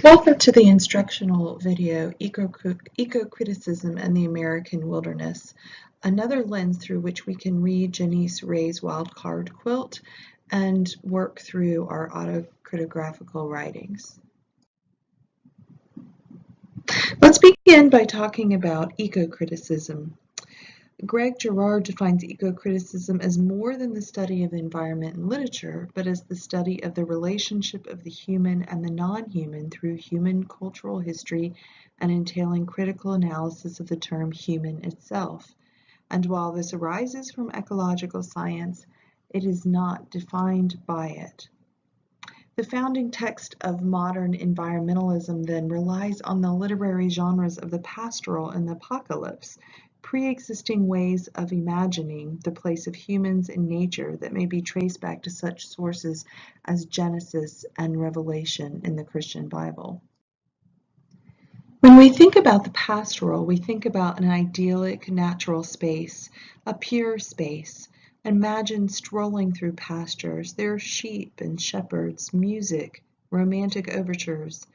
Welcome to the instructional video, Ecocriticism and the American Wilderness, another lens through which we can read Janice Ray's wildcard quilt and work through our autocritigraphical writings. Let's begin by talking about ecocriticism. Greg Girard defines ecocriticism as more than the study of the environment in literature, but as the study of the relationship of the human and the non-human through human cultural history and entailing critical analysis of the term human itself. And while this arises from ecological science, it is not defined by it. The founding text of modern environmentalism then relies on the literary genres of the pastoral and the apocalypse, pre-existing ways of imagining the place of humans in nature that may be traced back to such sources as Genesis and Revelation in the Christian Bible. When we think about the pastoral, we think about an idyllic natural space, a pure space. Imagine strolling through pastures. There are sheep and shepherds, music, romantic overtures.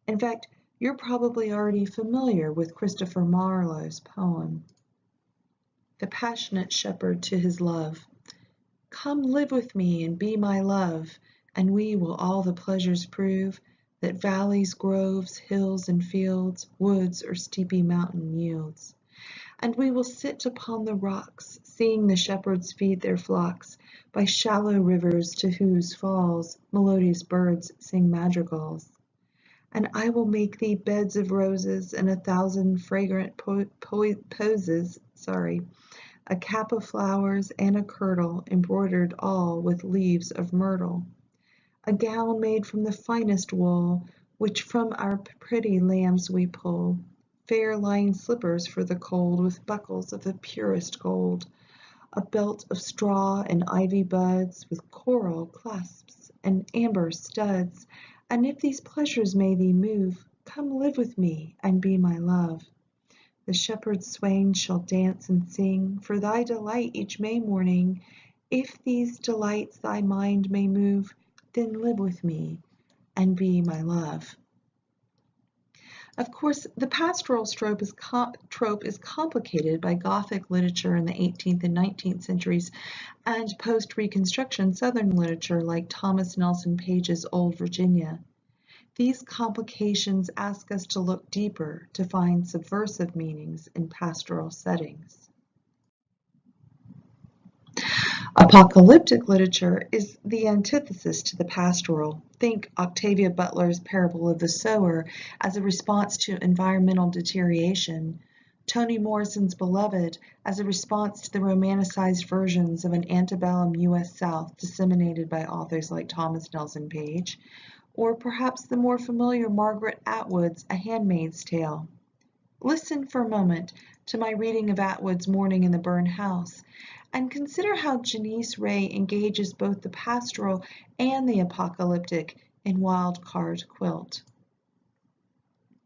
In fact, you're probably already familiar with Christopher Marlowe's poem, The Passionate Shepherd to His Love. Come live with me and be my love, and we will all the pleasures prove that valleys, groves, hills, and fields, woods, or steepy mountain yields. And we will sit upon the rocks, seeing the shepherds feed their flocks by shallow rivers to whose falls melodious birds sing madrigals. And I will make thee beds of roses and 1,000 fragrant poses, a cap of flowers and a kirtle embroidered all with leaves of myrtle, a gown made from the finest wool, which from our pretty lambs we pull, fair lined slippers for the cold with buckles of the purest gold, a belt of straw and ivy buds with coral clasps and amber studs. And if these pleasures may thee move, come live with me and be my love. The shepherd swains shall dance and sing for thy delight each May morning. If these delights thy mind may move, then live with me and be my love. Of course, the pastoral trope is complicated by Gothic literature in the 18th and 19th centuries and post-Reconstruction Southern literature like Thomas Nelson Page's Old Virginia. These complications ask us to look deeper to find subversive meanings in pastoral settings. Apocalyptic literature is the antithesis to the pastoral. Think Octavia Butler's Parable of the Sower as a response to environmental deterioration, Toni Morrison's Beloved as a response to the romanticized versions of an antebellum U.S. South disseminated by authors like Thomas Nelson Page, or perhaps the more familiar Margaret Atwood's A Handmaid's Tale. Listen for a moment to my reading of Atwood's Morning in the Burned House, and consider how Janice Ray engages both the pastoral and the apocalyptic in Wildcard Quilt.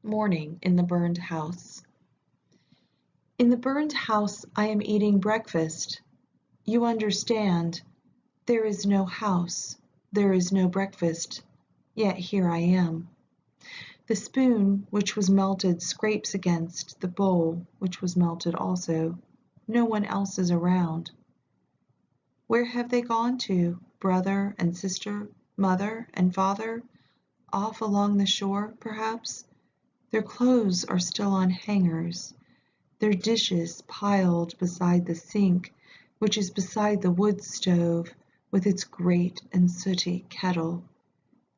Morning in the Burned House. In the burned house I am eating breakfast. You understand, there is no house, there is no breakfast, yet here I am. The spoon, which was melted, scrapes against the bowl, which was melted also. No one else is around. Where have they gone to, brother and sister, mother and father? Off along the shore, perhaps? Their clothes are still on hangers, their dishes piled beside the sink, which is beside the wood stove with its grate and sooty kettle.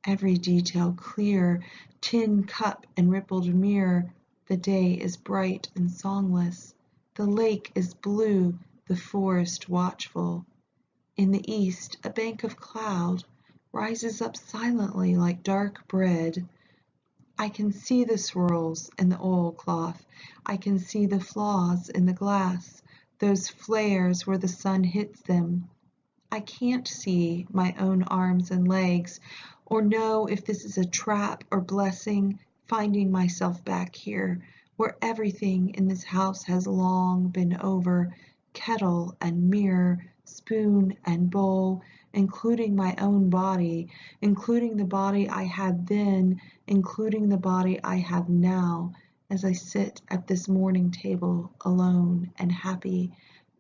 Every detail clear, tin cup and rippled mirror. The day is bright and songless. The lake is blue, the forest watchful. In the east, a bank of cloud rises up silently like dark bread. I can see the swirls in the oilcloth. I can see the flaws in the glass, those flares where the sun hits them. I can't see my own arms and legs, or know if this is a trap or blessing, finding myself back here, where everything in this house has long been over, kettle and mirror, spoon and bowl, including my own body, including the body I had then, including the body I have now, as I sit at this morning table alone and happy,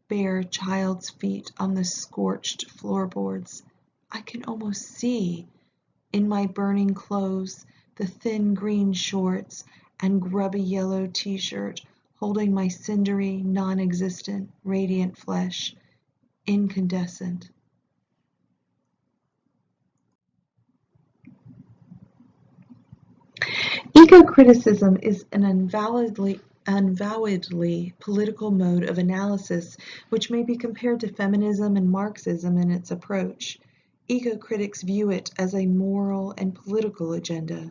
bare child's feet on the scorched floorboards. I can almost see, in my burning clothes, the thin green shorts and grubby yellow t-shirt, holding my cindery, non-existent, radiant flesh, incandescent. Eco-criticism is an unavowedly political mode of analysis which may be compared to feminism and Marxism in its approach. Eco-critics view it as a moral and political agenda.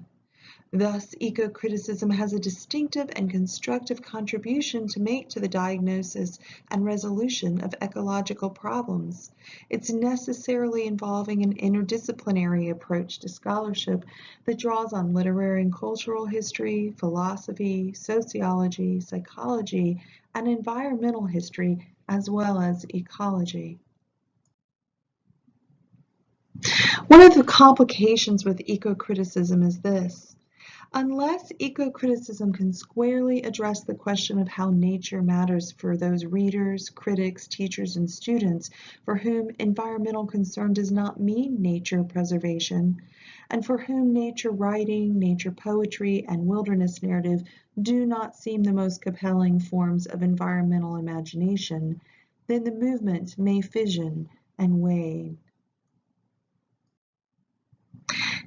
Thus, eco-criticism has a distinctive and constructive contribution to make to the diagnosis and resolution of ecological problems. It's necessarily involving an interdisciplinary approach to scholarship that draws on literary and cultural history, philosophy, sociology, psychology, and environmental history, as well as ecology. One of the complications with eco-criticism is this. Unless eco-criticism can squarely address the question of how nature matters for those readers, critics, teachers, and students for whom environmental concern does not mean nature preservation, and for whom nature writing, nature poetry, and wilderness narrative do not seem the most compelling forms of environmental imagination, then the movement may fission and wane.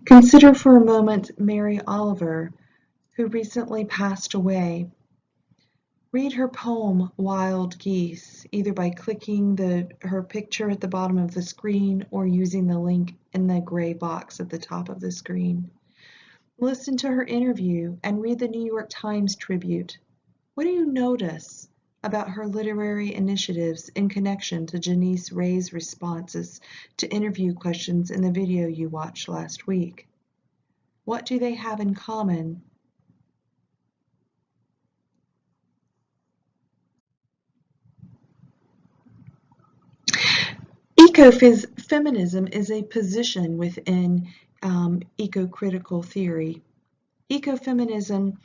Consider for a moment Mary Oliver, who recently passed away. Read her poem, Wild Geese, either by clicking her picture at the bottom of the screen or using the link in the gray box at the top of the screen. Listen to her interview and read the New York Times tribute. What do you notice about her literary initiatives in connection to Janice Ray's responses to interview questions in the video you watched last week? What do they have in common? Ecofeminism is a position within eco-critical theory. Ecofeminism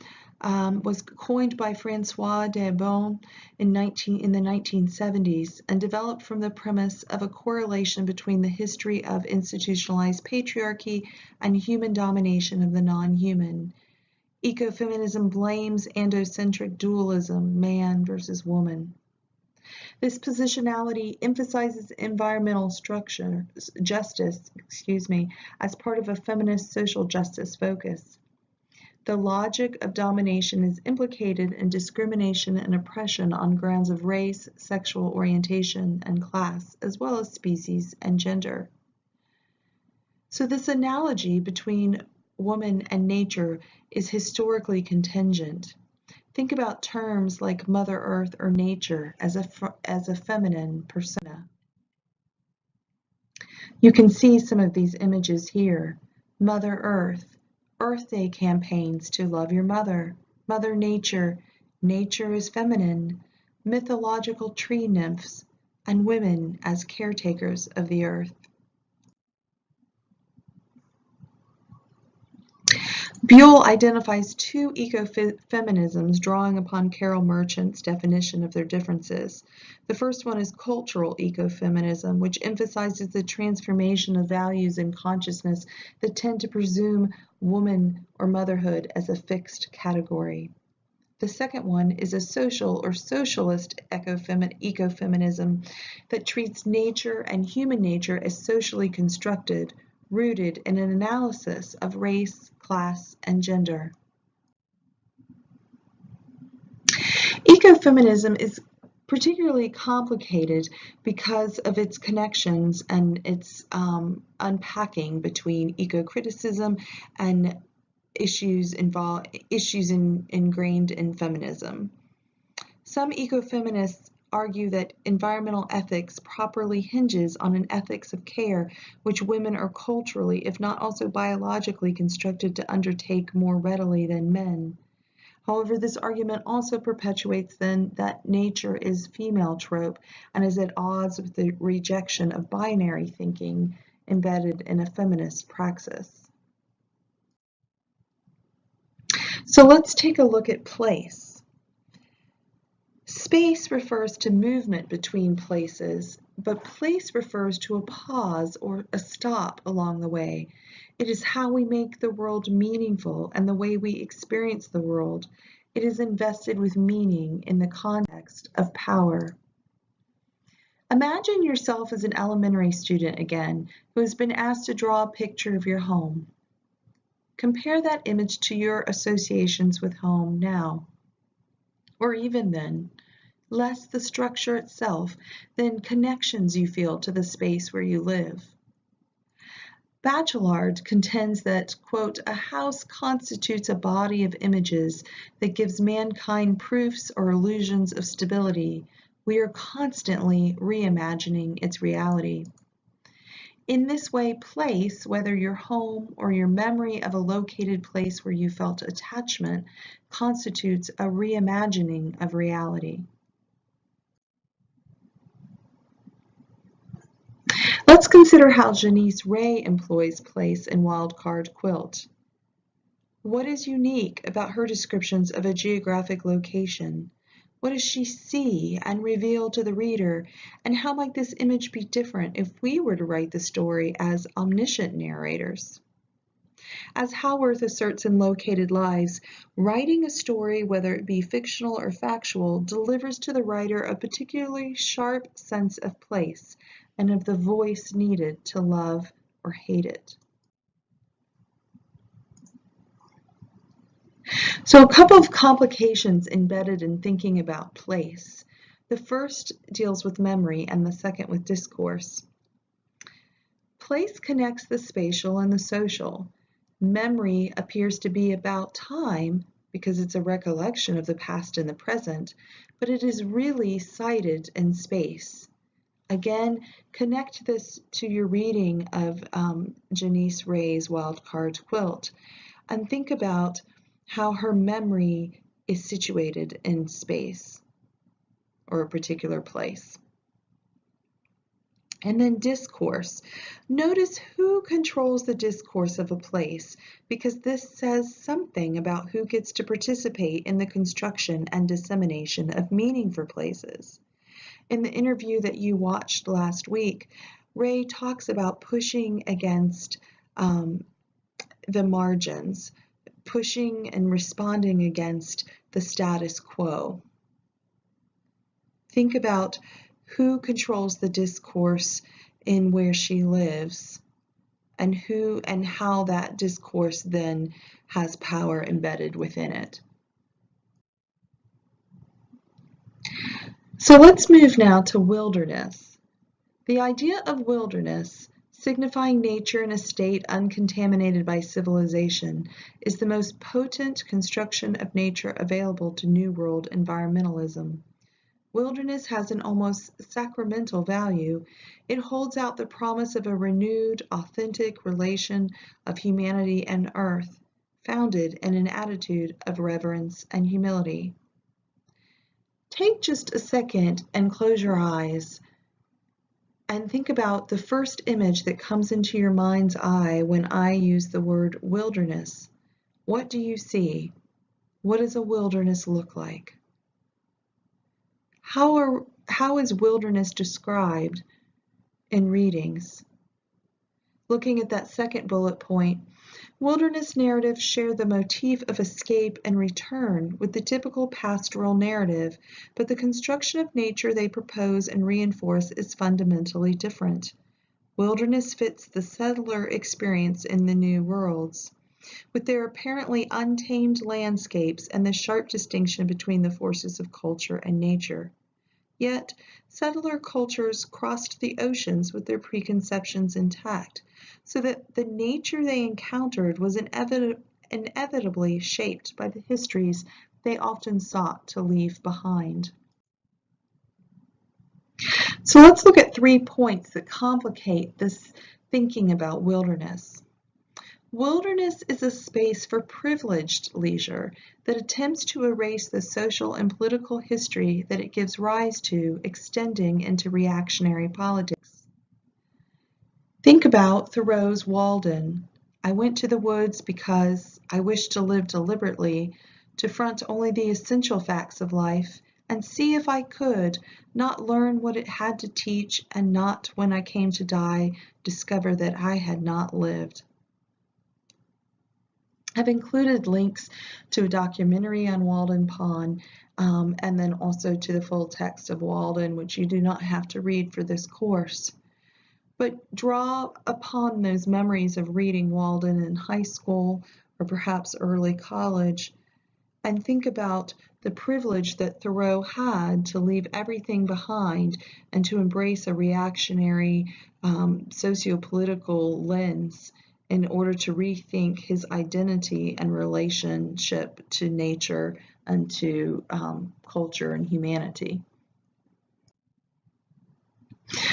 was coined by François Daubon in the 1970s and developed from the premise of a correlation between the history of institutionalized patriarchy and human domination of the non-human. Ecofeminism blames androcentric dualism, man versus woman. This positionality emphasizes environmental justice, as part of a feminist social justice focus. The logic of domination is implicated in discrimination and oppression on grounds of race, sexual orientation, and class, as well as species and gender. So this analogy between woman and nature is historically contingent. Think about terms like Mother Earth or nature as a feminine persona. You can see some of these images here. Mother Earth, Earth Day campaigns to love your mother. Mother Nature, nature is feminine. Mythological tree nymphs, and women as caretakers of the earth. Buell identifies two ecofeminisms drawing upon Carol Merchant's definition of their differences. The first one is cultural ecofeminism, which emphasizes the transformation of values and consciousness that tend to presume woman or motherhood as a fixed category. The second one is a social or socialist ecofeminism that treats nature and human nature as socially constructed, rooted in an analysis of race, class, and gender. Ecofeminism is particularly complicated because of its connections and its unpacking between eco-criticism and issues ingrained in feminism. Some ecofeminists argue that environmental ethics properly hinges on an ethics of care which women are culturally, if not also biologically, constructed to undertake more readily than men. However, this argument also perpetuates then that nature is female trope and is at odds with the rejection of binary thinking embedded in a feminist praxis. So let's take a look at place. Space refers to movement between places, but place refers to a pause or a stop along the way. It is how we make the world meaningful and the way we experience the world. It is invested with meaning in the context of power. Imagine yourself as an elementary student again, who has been asked to draw a picture of your home. Compare that image to your associations with home now, or even then. Less the structure itself than connections you feel to the space where you live. Bachelard contends that, quote, a house constitutes a body of images that gives mankind proofs or illusions of stability. We are constantly reimagining its reality. In this way, place, whether your home or your memory of a located place where you felt attachment, constitutes a reimagining of reality. Let's consider how Janice Ray employs place in Wildcard Quilt. What is unique about her descriptions of a geographic location? What does she see and reveal to the reader? And how might this image be different if we were to write the story as omniscient narrators? As Howarth asserts in Located Lives, writing a story, whether it be fictional or factual, delivers to the writer a particularly sharp sense of place and of the voice needed to love or hate it. So a couple of complications embedded in thinking about place. The first deals with memory and the second with discourse. Place connects the spatial and the social. Memory appears to be about time because it's a recollection of the past and the present, but it is really sited in space. Again, connect this to your reading of Janice Ray's Wildcard Quilt and think about how her memory is situated in space or a particular place. And then discourse. Notice who controls the discourse of a place, because this says something about who gets to participate in the construction and dissemination of meaning for places. In the interview that you watched last week, Ray talks about pushing against the margins, pushing and responding against the status quo. Think about who controls the discourse in where she lives and who and how that discourse then has power embedded within it. So let's move now to wilderness. The idea of wilderness, signifying nature in a state uncontaminated by civilization, is the most potent construction of nature available to New World environmentalism. Wilderness has an almost sacramental value. It holds out the promise of a renewed, authentic relation of humanity and earth, founded in an attitude of reverence and humility. Take just a second and close your eyes and think about the first image that comes into your mind's eye when I use the word wilderness. What do you see? What does a wilderness look like? How is wilderness described in readings? Looking at that second bullet point, wilderness narratives share the motif of escape and return with the typical pastoral narrative, but the construction of nature they propose and reinforce is fundamentally different. Wilderness fits the settler experience in the new worlds, with their apparently untamed landscapes and the sharp distinction between the forces of culture and nature. Yet, settler cultures crossed the oceans with their preconceptions intact, so that the nature they encountered was inevitably shaped by the histories they often sought to leave behind. So let's look at 3 points that complicate this thinking about wilderness. Wilderness is a space for privileged leisure that attempts to erase the social and political history that it gives rise to, extending into reactionary politics. Think about Thoreau's Walden. I went to the woods because I wished to live deliberately, to front only the essential facts of life, and see if I could not learn what it had to teach, and not, when I came to die, discover that I had not lived. I've included links to a documentary on Walden Pond, and then also to the full text of Walden, which you do not have to read for this course. But draw upon those memories of reading Walden in high school or perhaps early college, and think about the privilege that Thoreau had to leave everything behind and to embrace a reactionary socio-political lens in order to rethink his identity and relationship to nature and to culture and humanity.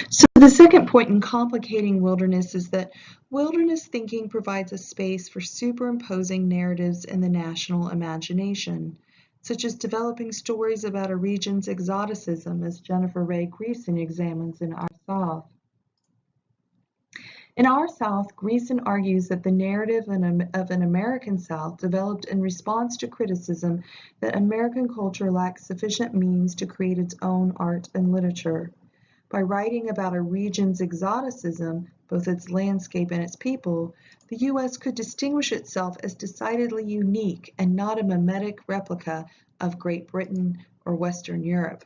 So the second point in complicating wilderness is that wilderness thinking provides a space for superimposing narratives in the national imagination, such as developing stories about a region's exoticism, as Jennifer Ray Greeson examines in Our South. In Our South, Greeson argues that the narrative of an American South developed in response to criticism that American culture lacks sufficient means to create its own art and literature. By writing about a region's exoticism, both its landscape and its people, the U.S. could distinguish itself as decidedly unique and not a mimetic replica of Great Britain or Western Europe.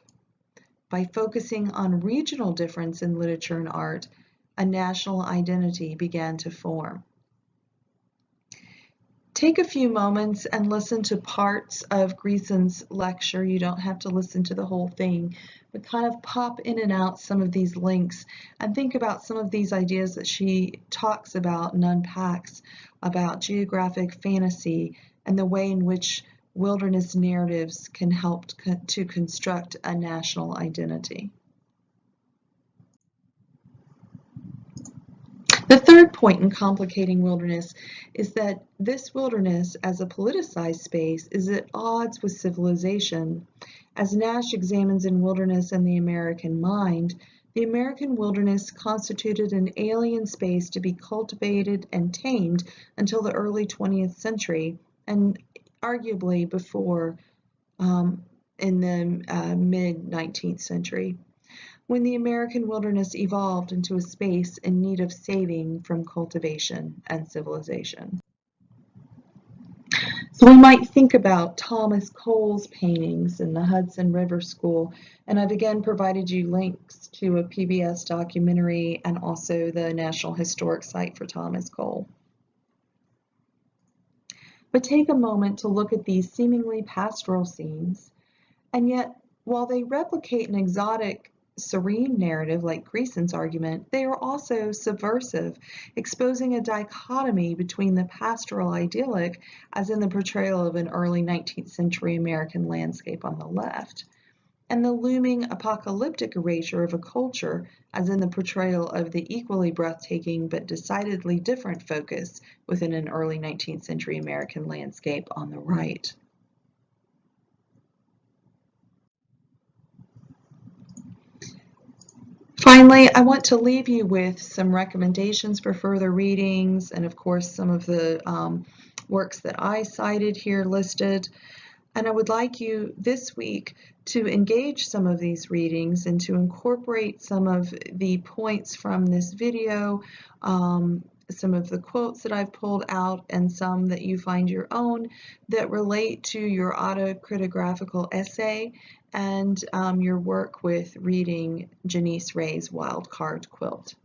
By focusing on regional difference in literature and art, a national identity began to form. Take a few moments and listen to parts of Greeson's lecture. You don't have to listen to the whole thing, but kind of pop in and out some of these links and think about some of these ideas that she talks about and unpacks about geographic fantasy and the way in which wilderness narratives can help to construct a national identity. The third point in complicating wilderness is that this wilderness as a politicized space is at odds with civilization. As Nash examines in Wilderness and the American Mind, the American wilderness constituted an alien space to be cultivated and tamed until the early 20th century, and arguably before in the mid-19th century, when the American wilderness evolved into a space in need of saving from cultivation and civilization. So we might think about Thomas Cole's paintings in the Hudson River School, and I've again provided you links to a PBS documentary and also the National Historic Site for Thomas Cole. But take a moment to look at these seemingly pastoral scenes, and yet while they replicate an exotic serene narrative like Greeson's argument, they are also subversive, exposing a dichotomy between the pastoral idyllic, as in the portrayal of an early 19th century American landscape on the left, and the looming apocalyptic erasure of a culture, as in the portrayal of the equally breathtaking but decidedly different focus within an early 19th century American landscape on the right. Finally, I want to leave you with some recommendations for further readings and, of course, some of the works that I cited here listed. And I would like you this week to engage some of these readings and to incorporate some of the points from this video, some of the quotes that I've pulled out and some that you find your own that relate to your autocritigraphical essay and your work with reading Janice Ray's Wild Card Quilt.